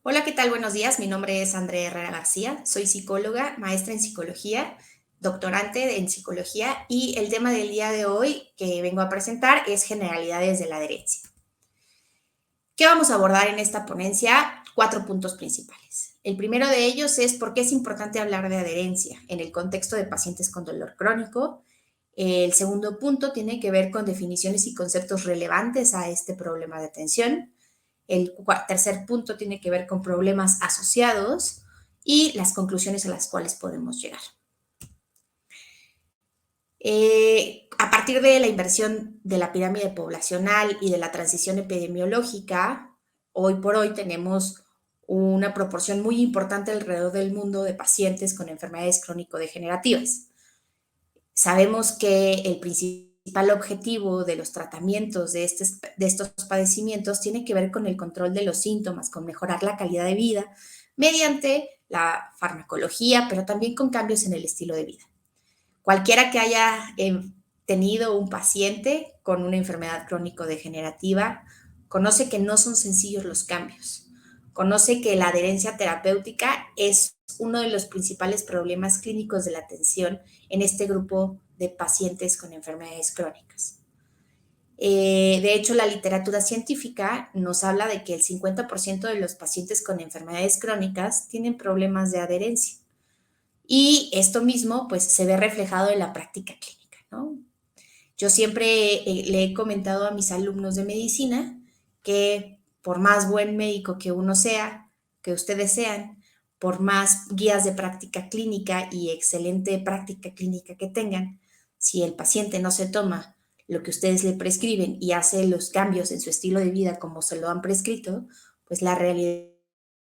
Hola, ¿qué tal? Buenos días. Mi nombre es Andrea Herrera García. Soy psicóloga, maestra en psicología, doctorante en psicología y el tema del día de hoy que vengo a presentar es generalidades de la adherencia. ¿Qué vamos a abordar en esta ponencia? 4 puntos principales. El primero de ellos es por qué es importante hablar de adherencia en el contexto de pacientes con dolor crónico. El segundo punto tiene que ver con definiciones y conceptos relevantes a este problema de atención. El tercer punto tiene que ver con problemas asociados y las conclusiones a las cuales podemos llegar. A partir de la inversión de la pirámide poblacional y de la transición epidemiológica, hoy por hoy tenemos una proporción muy importante alrededor del mundo de pacientes con enfermedades crónico-degenerativas. Sabemos que el principal objetivo de los tratamientos de estos padecimientos tiene que ver con el control de los síntomas, con mejorar la calidad de vida mediante la farmacología, pero también con cambios en el estilo de vida. Cualquiera que haya tenido un paciente con una enfermedad crónico-degenerativa conoce que no son sencillos los cambios. Conoce que la adherencia terapéutica es uno de los principales problemas clínicos de la atención en este grupo de pacientes con enfermedades crónicas. De hecho, la literatura científica nos habla de que el 50% de los pacientes con enfermedades crónicas tienen problemas de adherencia. Y esto mismo, pues, se ve reflejado en la práctica clínica, ¿no? Yo siempre le he comentado a mis alumnos de medicina que por más buen médico que uno sea, que ustedes sean, por más guías de práctica clínica y excelente práctica clínica que tengan, si el paciente no se toma lo que ustedes le prescriben y hace los cambios en su estilo de vida como se lo han prescrito, pues la realidad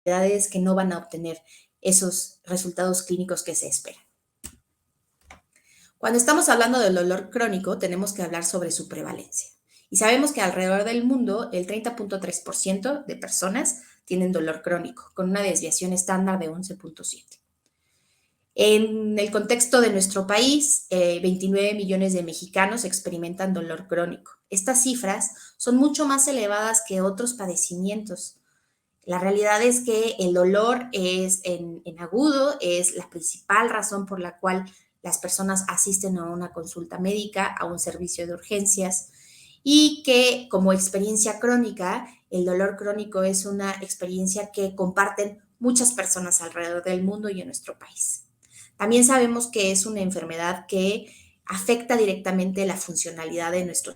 es que no van a obtener esos resultados clínicos que se esperan. Cuando estamos hablando del dolor crónico, tenemos que hablar sobre su prevalencia. Y sabemos que alrededor del mundo, el 30.3% de personas tienen dolor crónico, con una desviación estándar de 11.7. En el contexto de nuestro país, 29 millones de mexicanos experimentan dolor crónico. Estas cifras son mucho más elevadas que otros padecimientos. La realidad es que el dolor es en agudo, es la principal razón por la cual las personas asisten a una consulta médica, a un servicio de urgencias, y que como experiencia crónica, el dolor crónico es una experiencia que comparten muchas personas alrededor del mundo y en nuestro país. También sabemos que es una enfermedad que afecta directamente la funcionalidad de nuestros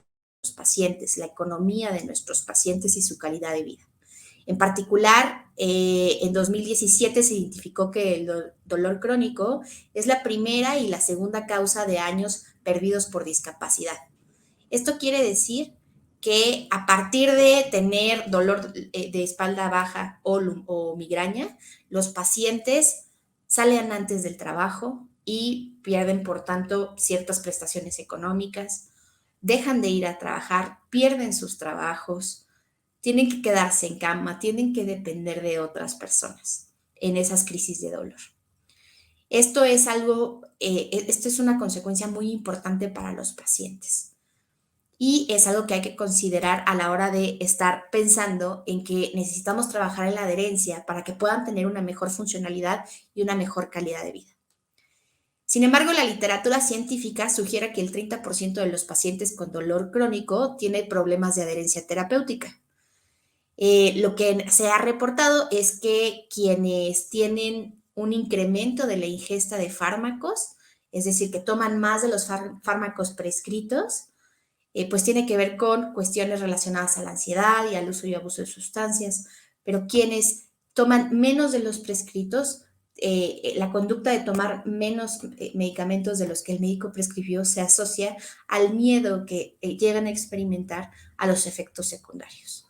pacientes, la economía de nuestros pacientes y su calidad de vida. En particular, en 2017 se identificó que el dolor crónico es la primera y la segunda causa de años perdidos por discapacidad. Esto quiere decir que a partir de tener dolor de espalda baja o migraña, los pacientes salen antes del trabajo y pierden, por tanto, ciertas prestaciones económicas, dejan de ir a trabajar, pierden sus trabajos, tienen que quedarse en cama, tienen que depender de otras personas en esas crisis de dolor. Esto es una consecuencia muy importante para los pacientes y es algo que hay que considerar a la hora de estar pensando en que necesitamos trabajar en la adherencia para que puedan tener una mejor funcionalidad y una mejor calidad de vida. Sin embargo, la literatura científica sugiere que el 30% de los pacientes con dolor crónico tiene problemas de adherencia terapéutica. Lo que se ha reportado es que quienes tienen un incremento de la ingesta de fármacos, es decir, que toman más de los fármacos prescritos, pues tiene que ver con cuestiones relacionadas a la ansiedad y al uso y abuso de sustancias, pero quienes toman menos de los prescritos, la conducta de tomar menos medicamentos de los que el médico prescribió se asocia al miedo que llegan a experimentar a los efectos secundarios.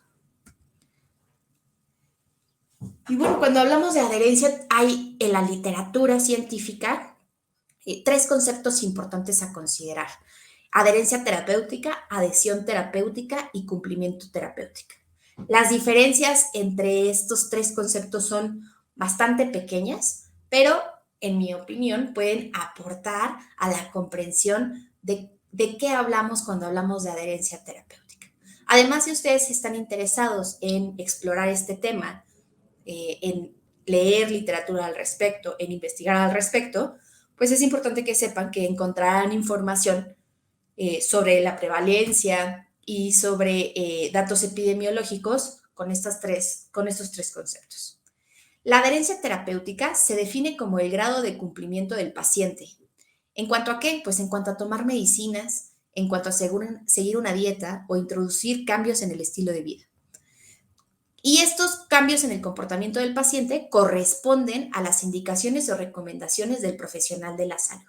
Y bueno, cuando hablamos de adherencia, hay en la literatura científica 3 conceptos importantes a considerar: adherencia terapéutica, adhesión terapéutica y cumplimiento terapéutica. Las diferencias entre estos 3 conceptos son bastante pequeñas, pero en mi opinión pueden aportar a la comprensión de qué hablamos cuando hablamos de adherencia terapéutica. Además, si ustedes están interesados en explorar este tema, en leer literatura al respecto, en investigar al respecto, pues es importante que sepan que encontrarán información sobre la prevalencia y sobre datos epidemiológicos con estos tres conceptos. La adherencia terapéutica se define como el grado de cumplimiento del paciente. ¿En cuanto a qué? Pues en cuanto a tomar medicinas, en cuanto a seguir una dieta o introducir cambios en el estilo de vida. Y estos cambios en el comportamiento del paciente corresponden a las indicaciones o recomendaciones del profesional de la salud.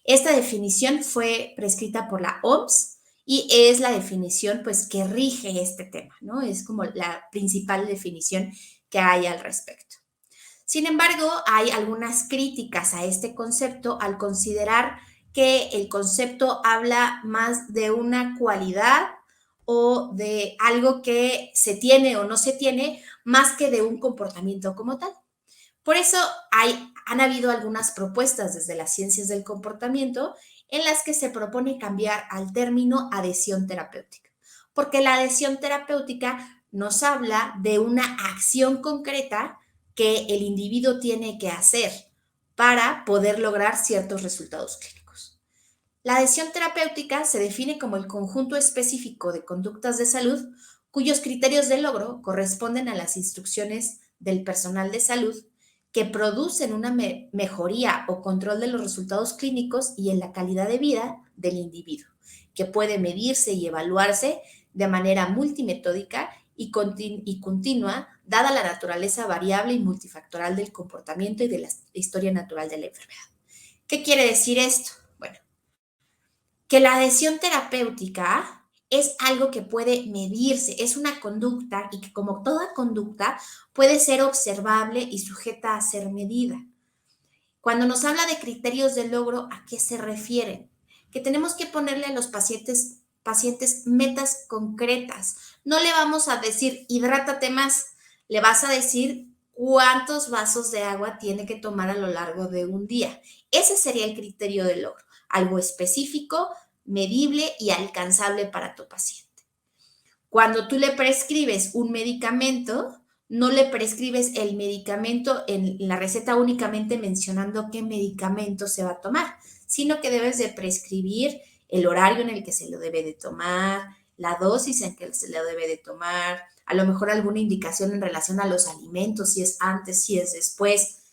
Esta definición fue prescrita por la OMS y es la definición pues que rige este tema, ¿no? Es como la principal definición que hay al respecto. Sin embargo, hay algunas críticas a este concepto al considerar que el concepto habla más de una cualidad o de algo que se tiene o no se tiene, más que de un comportamiento como tal. Por eso han habido algunas propuestas desde las ciencias del comportamiento en las que se propone cambiar al término adhesión terapéutica, porque la adhesión terapéutica nos habla de una acción concreta que el individuo tiene que hacer para poder lograr ciertos resultados clínicos. La adhesión terapéutica se define como el conjunto específico de conductas de salud cuyos criterios de logro corresponden a las instrucciones del personal de salud que producen una mejoría o control de los resultados clínicos y en la calidad de vida del individuo, que puede medirse y evaluarse de manera multimetódica y continua, dada la naturaleza variable y multifactorial del comportamiento y de la historia natural de la enfermedad. ¿Qué quiere decir esto? Bueno, que la adhesión terapéutica es algo que puede medirse, es una conducta y que como toda conducta puede ser observable y sujeta a ser medida. Cuando nos habla de criterios de logro, ¿a qué se refieren? Que tenemos que ponerle a los pacientes metas concretas. No le vamos a decir, hidrátate más, le vas a decir cuántos vasos de agua tiene que tomar a lo largo de un día. Ese sería el criterio de logro, algo específico, medible y alcanzable para tu paciente. Cuando tú le prescribes un medicamento, no le prescribes el medicamento en la receta únicamente mencionando qué medicamento se va a tomar, sino que debes de prescribir el horario en el que se lo debe de tomar, la dosis en que se lo debe de tomar, a lo mejor alguna indicación en relación a los alimentos, si es antes, si es después,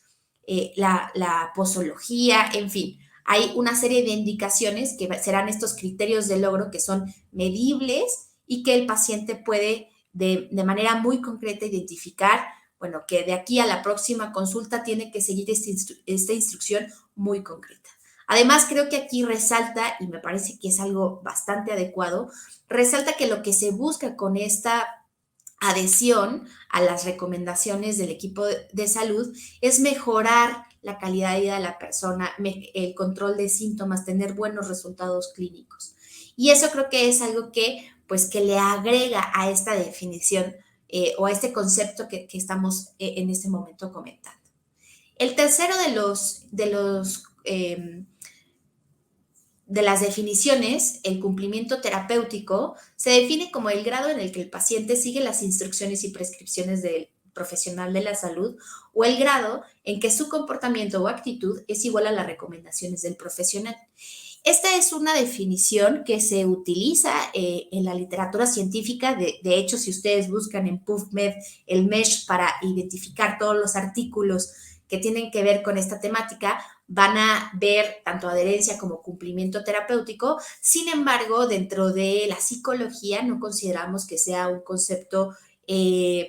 la posología, en fin. Hay una serie de indicaciones que serán estos criterios de logro que son medibles y que el paciente puede de manera muy concreta identificar, bueno, que de aquí a la próxima consulta tiene que seguir esta instrucción muy concreta. Además, creo que aquí resalta, y me parece que es algo bastante adecuado, resalta que lo que se busca con esta adhesión a las recomendaciones del equipo de salud es mejorar la calidad de vida de la persona, el control de síntomas, tener buenos resultados clínicos. Y eso creo que es algo que, pues, que le agrega a esta definición o a este concepto que estamos en este momento comentando. El tercero de las definiciones, el cumplimiento terapéutico, se define como el grado en el que el paciente sigue las instrucciones y prescripciones del profesional de la salud o el grado en que su comportamiento o actitud es igual a las recomendaciones del profesional. Esta es una definición que se utiliza en la literatura científica. De hecho, si ustedes buscan en PubMed el MESH para identificar todos los artículos que tienen que ver con esta temática, van a ver tanto adherencia como cumplimiento terapéutico. Sin embargo, dentro de la psicología no consideramos que sea un concepto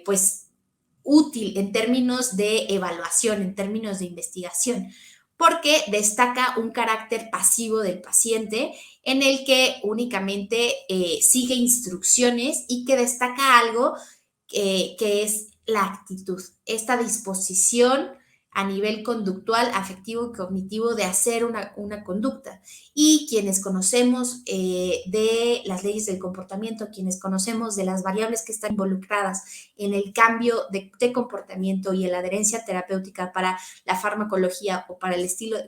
pues útil en términos de evaluación, en términos de investigación, porque destaca un carácter pasivo del paciente en el que únicamente sigue instrucciones y que destaca algo que es la actitud, esta disposición a nivel conductual, afectivo y cognitivo de hacer una conducta. Y quienes conocemos de las leyes del comportamiento, quienes conocemos de las variables que están involucradas en el cambio de comportamiento y en la adherencia terapéutica para la farmacología o para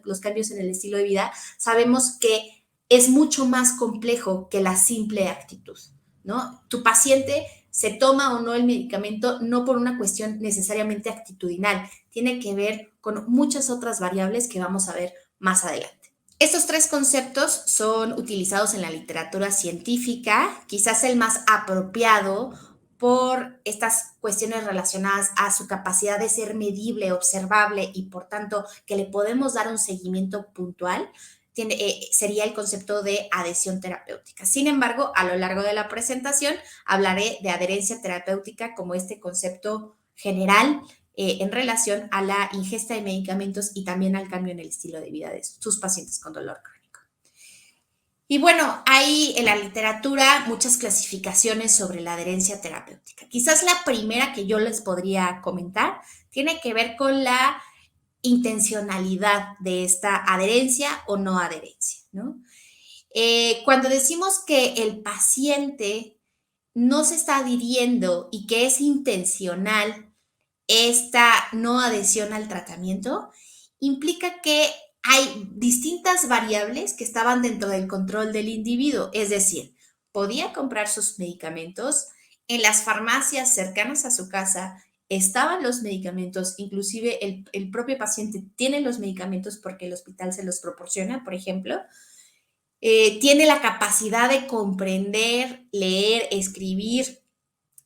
los cambios en el estilo de vida, sabemos que es mucho más complejo que la simple actitud, ¿no? Tu paciente se toma o no el medicamento no por una cuestión necesariamente actitudinal, tiene que ver con muchas otras variables que vamos a ver más adelante. Estos tres conceptos son utilizados en la literatura científica, quizás el más apropiado por estas cuestiones relacionadas a su capacidad de ser medible, observable y por tanto que le podemos dar un seguimiento puntual, sería el concepto de adhesión terapéutica. Sin embargo, a lo largo de la presentación hablaré de adherencia terapéutica como este concepto general en relación a la ingesta de medicamentos y también al cambio en el estilo de vida de sus pacientes con dolor crónico. Y bueno, hay en la literatura muchas clasificaciones sobre la adherencia terapéutica. Quizás la primera que yo les podría comentar tiene que ver con la intencionalidad de esta adherencia o no adherencia, ¿no? Cuando decimos que el paciente no se está adhiriendo y que es intencional esta no adhesión al tratamiento, implica que hay distintas variables que estaban dentro del control del individuo, es decir, podía comprar sus medicamentos en las farmacias cercanas a su casa, estaban los medicamentos, inclusive el propio paciente tiene los medicamentos porque el hospital se los proporciona, por ejemplo, tiene la capacidad de comprender, leer, escribir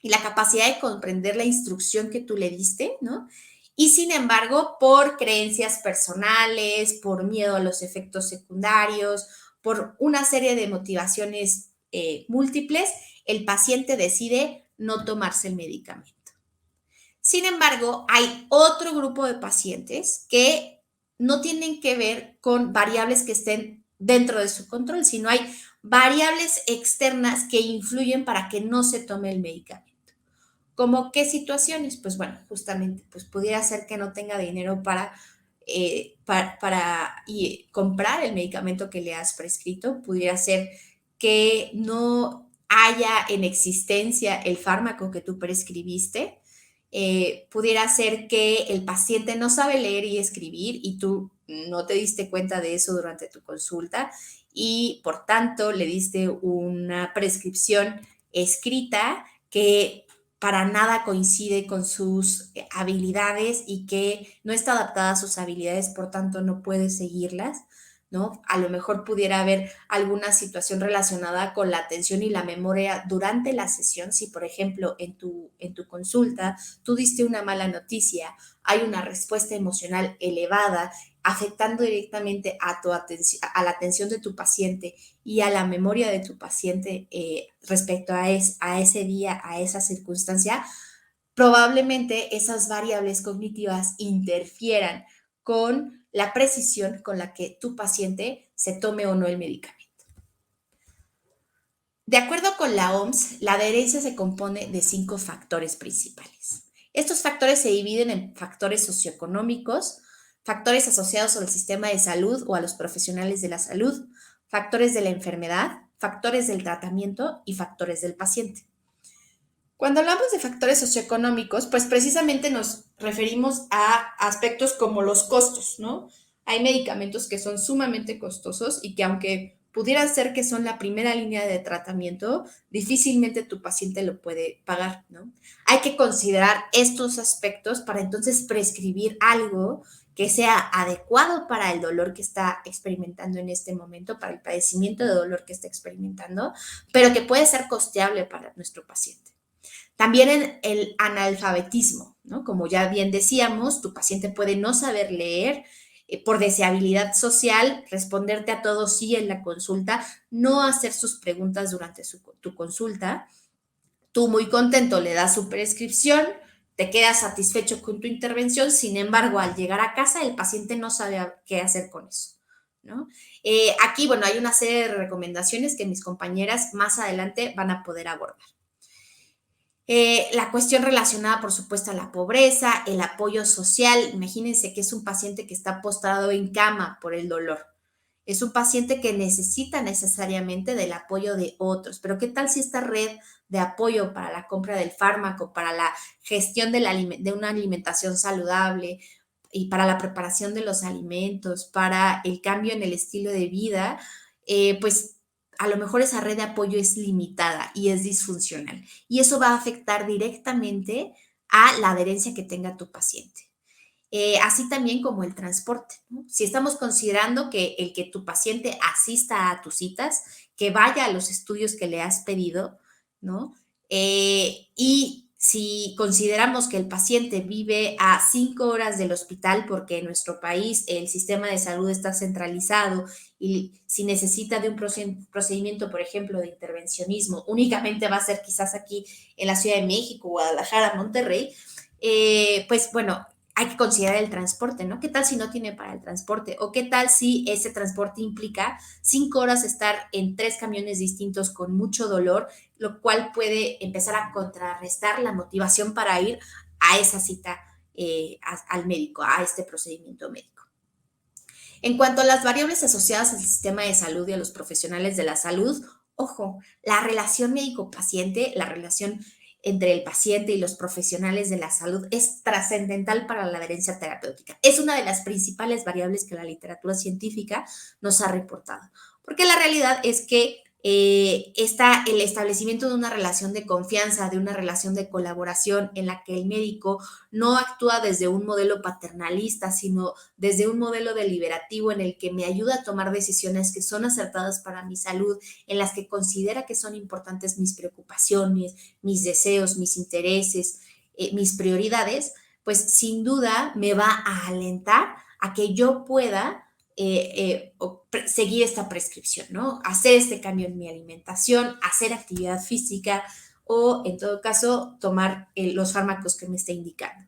y la capacidad de comprender la instrucción que tú le diste, ¿no? Y sin embargo, por creencias personales, por miedo a los efectos secundarios, por una serie de motivaciones múltiples, el paciente decide no tomarse el medicamento. Sin embargo, hay otro grupo de pacientes que no tienen que ver con variables que estén dentro de su control, sino hay variables externas que influyen para que no se tome el medicamento. ¿Cómo qué situaciones? Pues bueno, justamente, pues pudiera ser que no tenga dinero para comprar el medicamento que le has prescrito, pudiera ser que no haya en existencia el fármaco que tú prescribiste, pudiera ser que el paciente no sabe leer y escribir y tú no te diste cuenta de eso durante tu consulta y por tanto le diste una prescripción escrita que para nada coincide con sus habilidades y que no está adaptada a sus habilidades, por tanto no puede seguirlas, ¿no? A lo mejor pudiera haber alguna situación relacionada con la atención y la memoria durante la sesión, si por ejemplo en tu consulta tú diste una mala noticia, hay una respuesta emocional elevada afectando directamente a la atención de tu paciente y a la memoria de tu paciente respecto a ese día, a esa circunstancia, probablemente esas variables cognitivas interfieran con la precisión con la que tu paciente se tome o no el medicamento. De acuerdo con la OMS, la adherencia se compone de 5 factores principales. Estos factores se dividen en factores socioeconómicos, factores asociados al sistema de salud o a los profesionales de la salud, factores de la enfermedad, factores del tratamiento y factores del paciente. Cuando hablamos de factores socioeconómicos, pues precisamente nos referimos a aspectos como los costos, ¿no? Hay medicamentos que son sumamente costosos y que aunque pudiera ser que son la primera línea de tratamiento, difícilmente tu paciente lo puede pagar, ¿no? Hay que considerar estos aspectos para entonces prescribir algo que sea adecuado para el dolor que está experimentando en este momento, para el padecimiento de dolor que está experimentando, pero que puede ser costeable para nuestro paciente. También en el analfabetismo, ¿no? Como ya bien decíamos, tu paciente puede no saber leer, por deshabilidad social, responderte a todo sí en la consulta, no hacer sus preguntas durante tu consulta. Tú muy contento le das su prescripción, te quedas satisfecho con tu intervención, sin embargo, al llegar a casa, el paciente no sabe qué hacer con eso, ¿no? Aquí, bueno, hay una serie de recomendaciones que mis compañeras más adelante van a poder abordar. La cuestión relacionada, por supuesto, a la pobreza, el apoyo social. Imagínense que es un paciente que está postrado en cama por el dolor. Es un paciente que necesita necesariamente del apoyo de otros, pero ¿qué tal si esta red de apoyo para la compra del fármaco, para la gestión de una alimentación saludable y para la preparación de los alimentos, para el cambio en el estilo de vida, pues a lo mejor esa red de apoyo es limitada y es disfuncional. Y eso va a afectar directamente a la adherencia que tenga tu paciente. Así también como el transporte, ¿no? Si estamos considerando que el que tu paciente asista a tus citas, que vaya a los estudios que le has pedido, ¿no? Y si consideramos que el paciente vive a 5 horas del hospital porque en nuestro país el sistema de salud está centralizado y si necesita de un procedimiento, por ejemplo, de intervencionismo, únicamente va a ser quizás aquí en la Ciudad de México, Guadalajara, Monterrey, pues bueno, hay que considerar el transporte, ¿no? ¿Qué tal si no tiene para el transporte? ¿O qué tal si ese transporte implica 5 horas estar en 3 camiones distintos con mucho dolor, lo cual puede empezar a contrarrestar la motivación para ir a esa cita al médico, a este procedimiento médico? En cuanto a las variables asociadas al sistema de salud y a los profesionales de la salud, ojo, la relación médico-paciente, la relación entre el paciente y los profesionales de la salud es trascendental para la adherencia terapéutica. Es una de las principales variables que la literatura científica nos ha reportado, porque la realidad es que está el establecimiento de una relación de confianza, de una relación de colaboración en la que el médico no actúa desde un modelo paternalista, sino desde un modelo deliberativo en el que me ayuda a tomar decisiones que son acertadas para mi salud, en las que considera que son importantes mis preocupaciones, mis deseos, mis intereses, mis prioridades, pues sin duda me va a alentar a que yo pueda seguir esta prescripción, ¿no? Hacer este cambio en mi alimentación, hacer actividad física o, en todo caso, tomar los fármacos que me esté indicando.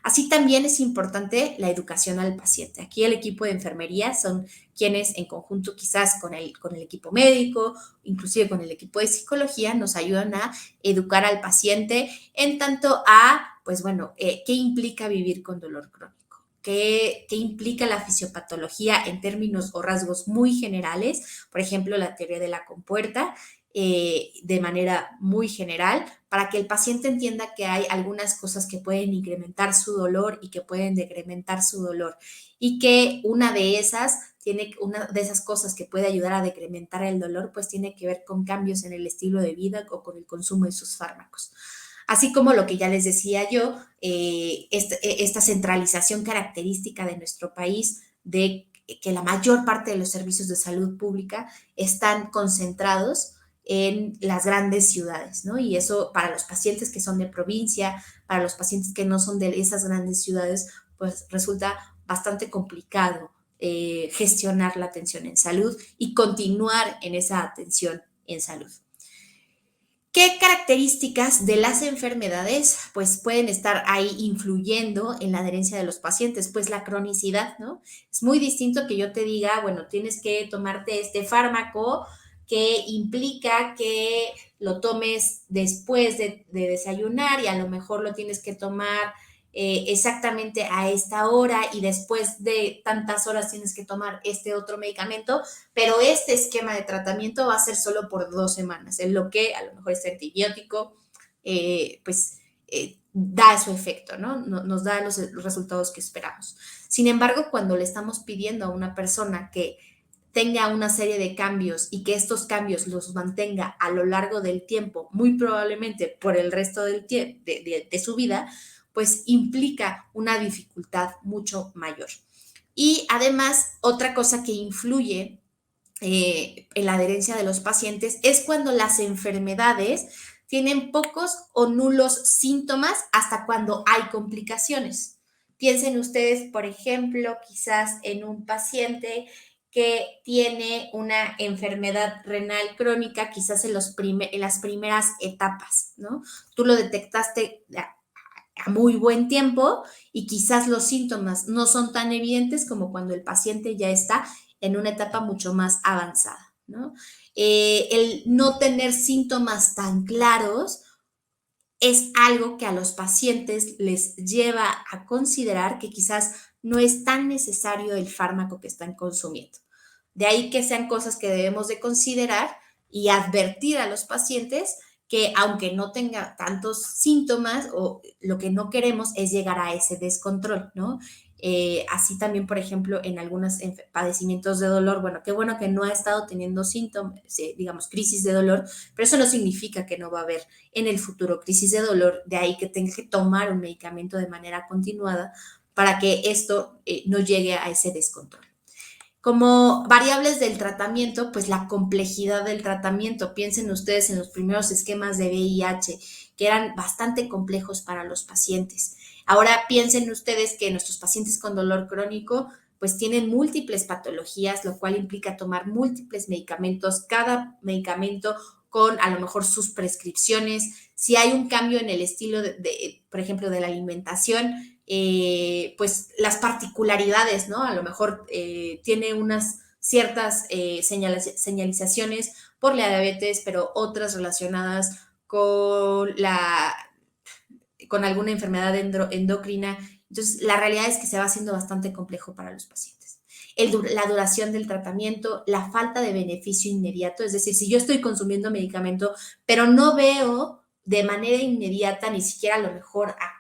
Así también es importante la educación al paciente. Aquí el equipo de enfermería son quienes en conjunto quizás con el equipo médico, inclusive con el equipo de psicología, nos ayudan a educar al paciente en tanto a, pues bueno, qué implica vivir con dolor crónico. ¿Qué implica la fisiopatología en términos o rasgos muy generales? Por ejemplo, la teoría de la compuerta, de manera muy general, para que el paciente entienda que hay algunas cosas que pueden incrementar su dolor y que pueden decrementar su dolor, y que una de esas cosas que puede ayudar a decrementar el dolor, pues tiene que ver con cambios en el estilo de vida o con el consumo de sus fármacos. Así como lo que ya les decía yo, esta centralización característica de nuestro país de que la mayor parte de los servicios de salud pública están concentrados en las grandes ciudades, ¿no? Y eso para los pacientes que son de provincia, para los pacientes que no son de esas grandes ciudades, pues resulta bastante complicado gestionar la atención en salud y continuar en esa atención en salud. ¿Qué características de las enfermedades pues pueden estar ahí influyendo en la adherencia de los pacientes? Pues la cronicidad, ¿no? Es muy distinto que yo te diga, bueno, tienes que tomarte este fármaco que implica que lo tomes después de desayunar y a lo mejor lo tienes que tomar exactamente a esta hora y después de tantas horas tienes que tomar este otro medicamento, pero este esquema de tratamiento va a ser solo por 2 semanas, en lo que a lo mejor este antibiótico, pues, da su efecto, ¿no? Nos da los resultados que esperamos. Sin embargo, cuando le estamos pidiendo a una persona que tenga una serie de cambios y que estos cambios los mantenga a lo largo del tiempo, muy probablemente por el resto del de su vida, pues implica una dificultad mucho mayor. Y además, otra cosa que influye en la adherencia de los pacientes es cuando las enfermedades tienen pocos o nulos síntomas hasta cuando hay complicaciones. Piensen ustedes, por ejemplo, quizás en un paciente que tiene una enfermedad renal crónica, quizás en las primeras etapas, ¿no? Tú lo detectaste a muy buen tiempo y quizás los síntomas no son tan evidentes como cuando el paciente ya está en una etapa mucho más avanzada, ¿no? El no tener síntomas tan claros es algo que a los pacientes les lleva a considerar que quizás no es tan necesario el fármaco que están consumiendo. De ahí que sean cosas que debemos de considerar y advertir a los pacientes que aunque no tenga tantos síntomas o lo que no queremos es llegar a ese descontrol, ¿no? así también, por ejemplo, en algunos padecimientos de dolor, bueno, qué bueno que no ha estado teniendo síntomas, digamos, crisis de dolor, pero eso no significa que no va a haber en el futuro crisis de dolor, de ahí que tenga que tomar un medicamento de manera continuada para que esto no llegue a ese descontrol. Como variables del tratamiento, pues la complejidad del tratamiento. Piensen ustedes en los primeros esquemas de VIH, que eran bastante complejos para los pacientes. Ahora piensen ustedes que nuestros pacientes con dolor crónico pues tienen múltiples patologías, lo cual implica tomar múltiples medicamentos, cada medicamento con a lo mejor sus prescripciones. Si hay un cambio en el estilo, por ejemplo, de la alimentación, pues las particularidades, ¿no? A lo mejor tiene unas ciertas señalizaciones por la diabetes, pero otras relacionadas con alguna enfermedad endocrina. Entonces, la realidad es que se va haciendo bastante complejo para los pacientes. La duración del tratamiento, la falta de beneficio inmediato, es decir, si yo estoy consumiendo medicamento, pero no veo de manera inmediata, ni siquiera a lo mejor a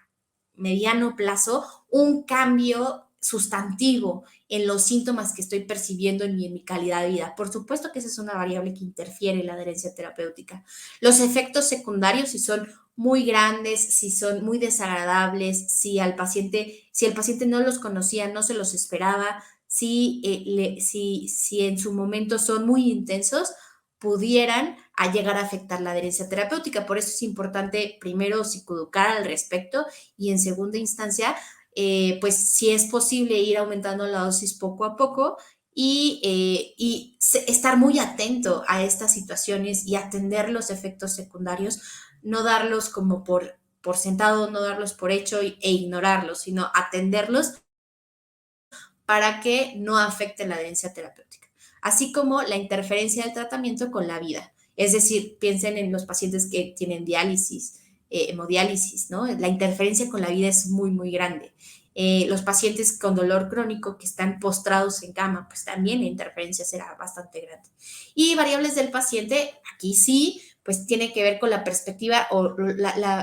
mediano plazo, un cambio sustantivo en los síntomas que estoy percibiendo en mi calidad de vida. Por supuesto que esa es una variable que interfiere en la adherencia terapéutica. Los efectos secundarios, si son muy grandes, si son muy desagradables, si el paciente no los conocía, no se los esperaba, si en su momento son muy intensos, pudieran a llegar a afectar la adherencia terapéutica. Por eso es importante primero psicoeducar al respecto y en segunda instancia, pues si es posible ir aumentando la dosis poco a poco y estar muy atento a estas situaciones y atender los efectos secundarios, no darlos como por sentado, no darlos por hecho e ignorarlos, sino atenderlos para que no afecte la adherencia terapéutica, así como la interferencia del tratamiento con la vida. Es decir, piensen en los pacientes que tienen diálisis, hemodiálisis, ¿no? La interferencia con la vida es muy, muy grande. Los pacientes con dolor crónico que están postrados en cama, pues también la interferencia será bastante grande. Y variables del paciente, aquí sí, pues tiene que ver con la perspectiva o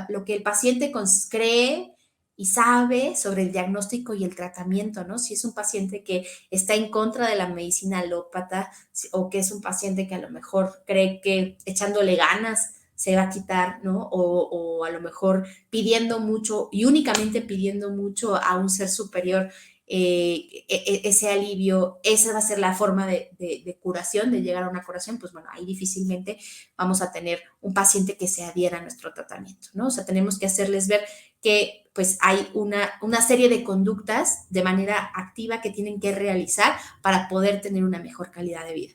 lo que el paciente cree y sabe sobre el diagnóstico y el tratamiento, ¿no? Si es un paciente que está en contra de la medicina alópata o que es un paciente que a lo mejor cree que echándole ganas se va a quitar, ¿no? O a lo mejor pidiendo mucho y únicamente pidiendo mucho a un ser superior ese alivio, esa va a ser la forma de curación, de llegar a una curación, pues bueno, ahí difícilmente vamos a tener un paciente que se adhiera a nuestro tratamiento, ¿no? O sea, tenemos que hacerles ver que pues hay una serie de conductas de manera activa que tienen que realizar para poder tener una mejor calidad de vida.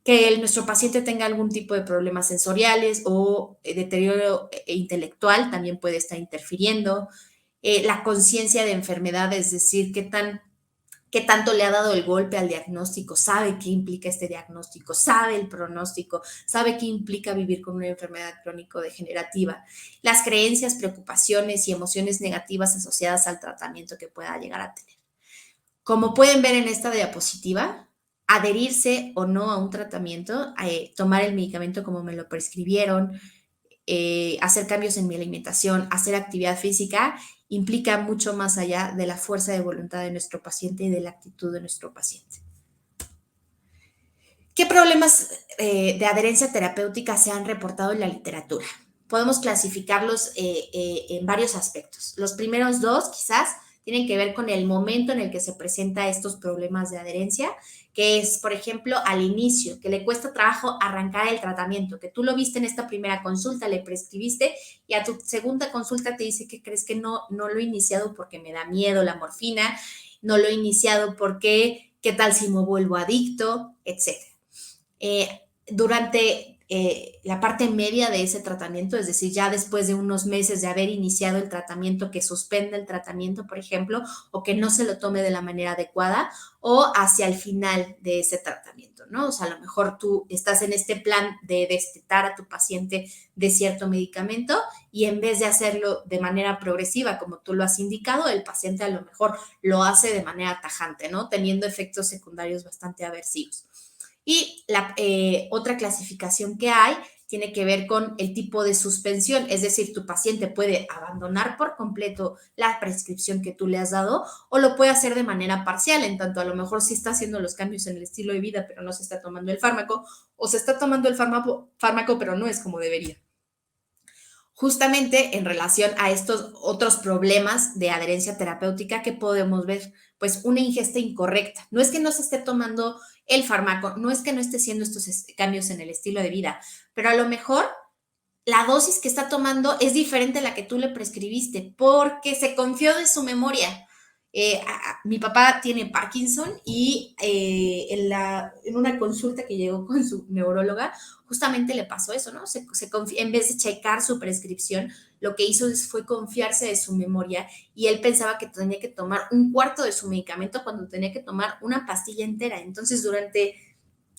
Que nuestro paciente tenga algún tipo de problemas sensoriales o deterioro intelectual también puede estar interfiriendo. La conciencia de enfermedad, es decir, qué tanto le ha dado el golpe al diagnóstico, sabe qué implica este diagnóstico, sabe el pronóstico, sabe qué implica vivir con una enfermedad crónico-degenerativa, las creencias, preocupaciones y emociones negativas asociadas al tratamiento que pueda llegar a tener. Como pueden ver en esta diapositiva, adherirse o no a un tratamiento, tomar el medicamento como me lo prescribieron, hacer cambios en mi alimentación, hacer actividad física, implica mucho más allá de la fuerza de voluntad de nuestro paciente y de la actitud de nuestro paciente. ¿Qué problemas de adherencia terapéutica se han reportado en la literatura? Podemos clasificarlos en varios aspectos. Los primeros dos, quizás, tienen que ver con el momento en el que se presenta estos problemas de adherencia, que es, por ejemplo, al inicio, que le cuesta trabajo arrancar el tratamiento, que tú lo viste en esta primera consulta, le prescribiste y a tu segunda consulta te dice que crees que no lo he iniciado porque me da miedo la morfina, no lo he iniciado porque qué tal si me vuelvo adicto, etcétera. Durante la parte media de ese tratamiento, es decir, ya después de unos meses de haber iniciado el tratamiento, que suspenda el tratamiento, por ejemplo, o que no se lo tome de la manera adecuada, o hacia el final de ese tratamiento, ¿no? O sea, a lo mejor tú estás en este plan de destetar a tu paciente de cierto medicamento y en vez de hacerlo de manera progresiva, como tú lo has indicado, el paciente a lo mejor lo hace de manera tajante, ¿no? Teniendo efectos secundarios bastante aversivos. Y la otra clasificación que hay tiene que ver con el tipo de suspensión, es decir, tu paciente puede abandonar por completo la prescripción que tú le has dado o lo puede hacer de manera parcial, en tanto a lo mejor sí está haciendo los cambios en el estilo de vida, pero no se está tomando el fármaco, o se está tomando el fármaco pero no es como debería. Justamente en relación a estos otros problemas de adherencia terapéutica que podemos ver, pues una ingesta incorrecta. No es que no se esté tomando el fármaco, no es que no esté haciendo estos cambios en el estilo de vida, pero a lo mejor la dosis que está tomando es diferente a la que tú le prescribiste porque se confió de su memoria. Mi papá tiene Parkinson y en una consulta que llegó con su neuróloga, justamente le pasó eso, ¿no? En vez de checar su prescripción, lo que hizo fue confiarse de su memoria y él pensaba que tenía que tomar un cuarto de su medicamento cuando tenía que tomar una pastilla entera. Entonces, durante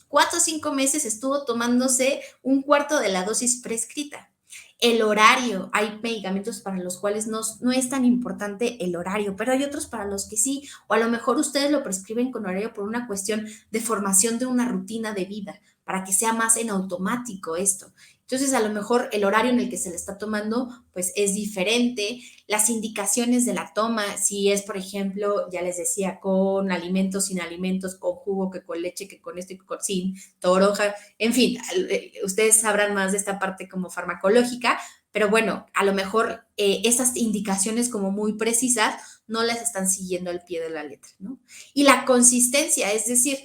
4 o 5 meses estuvo tomándose un cuarto de la dosis prescrita. El horario, hay medicamentos para los cuales no es tan importante el horario, pero hay otros para los que sí, o a lo mejor ustedes lo prescriben con horario por una cuestión de formación de una rutina de vida, para que sea más en automático esto. Entonces, a lo mejor el horario en el que se le está tomando, pues es diferente. Las indicaciones de la toma, si es, por ejemplo, ya les decía, con alimentos, sin alimentos, con jugo, que con leche, que con esto y con sin, toronja, en fin, ustedes sabrán más de esta parte como farmacológica, pero bueno, a lo mejor esas indicaciones como muy precisas no las están siguiendo al pie de la letra, ¿no? Y la consistencia, es decir,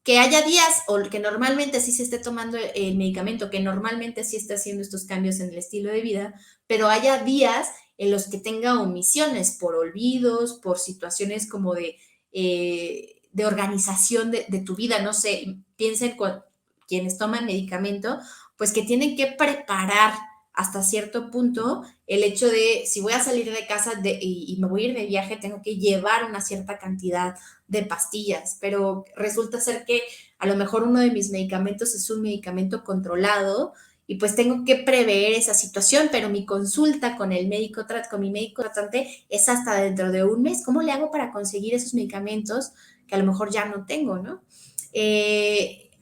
que haya días o que normalmente sí se esté tomando el medicamento, que normalmente sí esté haciendo estos cambios en el estilo de vida, pero haya días en los que tenga omisiones por olvidos, por situaciones como de organización de tu vida, no sé, piensen con quienes toman medicamento, pues que tienen que preparar hasta cierto punto el hecho de si voy a salir de casa y me voy a ir de viaje, tengo que llevar una cierta cantidad de pastillas, pero resulta ser que a lo mejor uno de mis medicamentos es un medicamento controlado y pues tengo que prever esa situación, pero mi consulta con con mi médico tratante es hasta dentro de un mes. ¿Cómo le hago para conseguir esos medicamentos que a lo mejor ya no tengo, ¿no?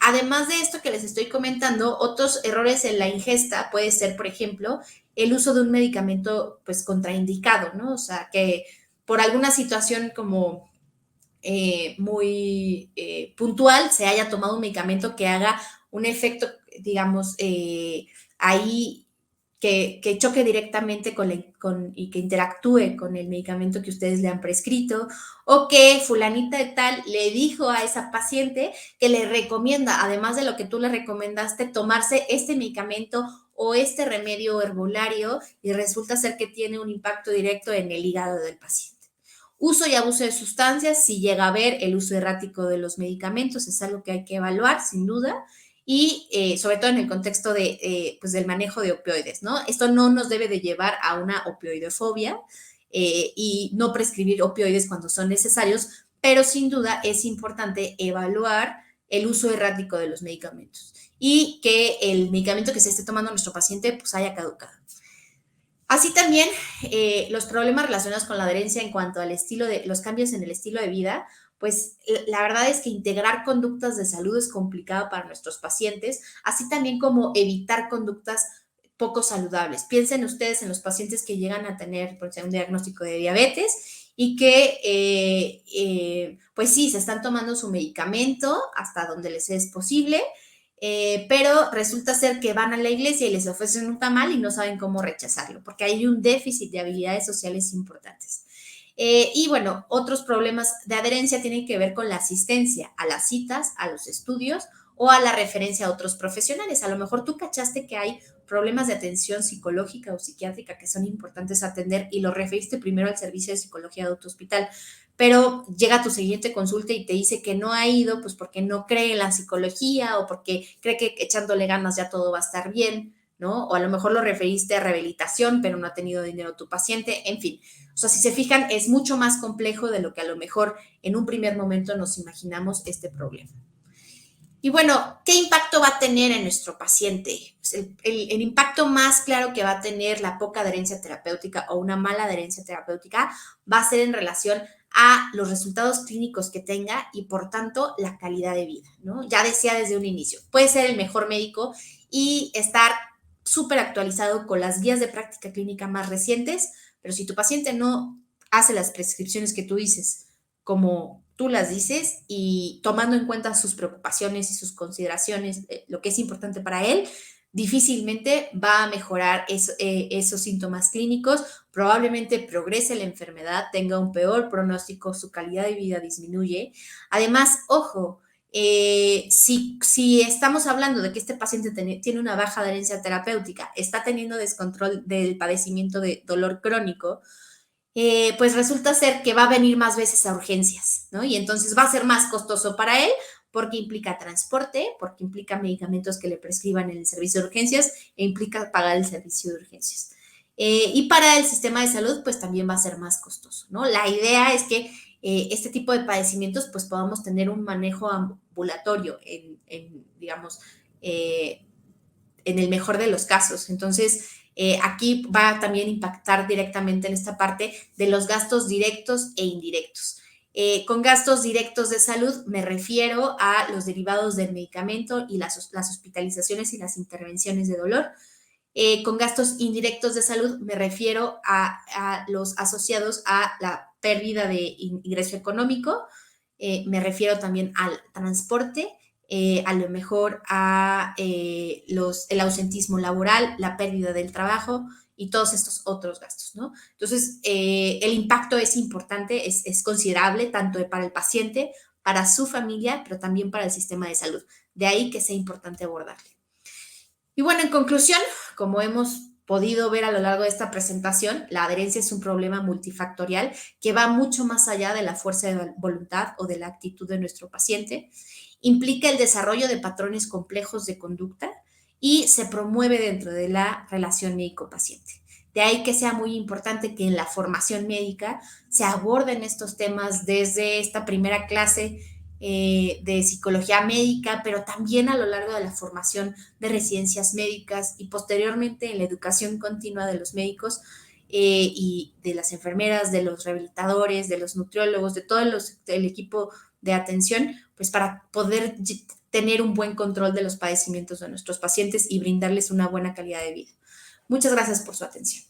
Además de esto que les estoy comentando, otros errores en la ingesta puede ser, por ejemplo, el uso de un medicamento pues contraindicado, ¿no? O sea, que por alguna situación como muy puntual se haya tomado un medicamento que haga un efecto, digamos, ahí que choque directamente y que interactúe con el medicamento que ustedes le han prescrito, o que fulanita de tal le dijo a esa paciente que le recomienda, además de lo que tú le recomendaste, tomarse este medicamento o este remedio herbolario y resulta ser que tiene un impacto directo en el hígado del paciente. Uso y abuso de sustancias, si llega a haber el uso errático de los medicamentos, es algo que hay que evaluar, sin duda, y sobre todo en el contexto pues del manejo de opioides, ¿no? Esto no nos debe de llevar a una opioidofobia y no prescribir opioides cuando son necesarios, pero sin duda es importante evaluar el uso errático de los medicamentos y que el medicamento que se esté tomando nuestro paciente pues haya caducado. Así también los problemas relacionados con la adherencia en cuanto al estilo de los cambios en el estilo de vida, pues la verdad es que integrar conductas de salud es complicado para nuestros pacientes, así también como evitar conductas poco saludables. Piensen ustedes en los pacientes que llegan a tener, por ejemplo, un diagnóstico de diabetes y que, pues sí, se están tomando su medicamento hasta donde les es posible, pero resulta ser que van a la iglesia y les ofrecen un tamal y no saben cómo rechazarlo, porque hay un déficit de habilidades sociales importantes. Y bueno, otros problemas de adherencia tienen que ver con la asistencia a las citas, a los estudios o a la referencia a otros profesionales. A lo mejor tú cachaste que hay problemas de atención psicológica o psiquiátrica que son importantes atender y lo referiste primero al servicio de psicología de tu hospital, pero llega tu siguiente consulta y te dice que no ha ido, pues porque no cree en la psicología o porque cree que echándole ganas ya todo va a estar bien, ¿no? O a lo mejor lo referiste a rehabilitación, pero no ha tenido dinero tu paciente, en fin. O sea, si se fijan, es mucho más complejo de lo que a lo mejor en un primer momento nos imaginamos este problema. Y bueno, ¿qué impacto va a tener en nuestro paciente? Pues el impacto más claro que va a tener la poca adherencia terapéutica o una mala adherencia terapéutica va a ser en relación a los resultados clínicos que tenga y por tanto la calidad de vida, ¿no? Ya decía desde un inicio, puede ser el mejor médico y estar súper actualizado con las guías de práctica clínica más recientes, pero si tu paciente no hace las prescripciones que tú dices como tú las dices y tomando en cuenta sus preocupaciones y sus consideraciones, lo que es importante para él, difícilmente va a mejorar esos síntomas clínicos, probablemente progrese la enfermedad, tenga un peor pronóstico, su calidad de vida disminuye. Además, ojo, si estamos hablando de que este paciente tiene una baja adherencia terapéutica, está teniendo descontrol del padecimiento de dolor crónico, pues resulta ser que va a venir más veces a urgencias, ¿no? Y entonces va a ser más costoso para él porque implica transporte, porque implica medicamentos que le prescriban en el servicio de urgencias e implica pagar el servicio de urgencias. Y para el sistema de salud, pues también va a ser más costoso, ¿no? La idea es que este tipo de padecimientos, pues podamos tener un manejo ambulatorio digamos, eh, en el mejor de los casos. Entonces, aquí va a también impactar directamente en esta parte de los gastos directos e indirectos. Con gastos directos de salud me refiero a los derivados del medicamento y las hospitalizaciones y las intervenciones de dolor. Con gastos indirectos de salud me refiero a los asociados a la pérdida de ingreso económico, me refiero también al transporte, a lo mejor a el ausentismo laboral, la pérdida del trabajo y todos estos otros gastos, ¿no? Entonces, el impacto es importante, es considerable tanto para el paciente, para su familia, pero también para el sistema de salud. De ahí que sea importante abordarle. Y bueno, en conclusión, como hemos podido ver a lo largo de esta presentación, la adherencia es un problema multifactorial que va mucho más allá de la fuerza de voluntad o de la actitud de nuestro paciente. Implica el desarrollo de patrones complejos de conducta y se promueve dentro de la relación médico-paciente. De ahí que sea muy importante que en la formación médica se aborden estos temas desde esta primera clase de psicología médica, pero también a lo largo de la formación de residencias médicas y posteriormente en la educación continua de los médicos y de las enfermeras, de los rehabilitadores, de los nutriólogos, de todo el equipo de atención, pues para poder tener un buen control de los padecimientos de nuestros pacientes y brindarles una buena calidad de vida. Muchas gracias por su atención.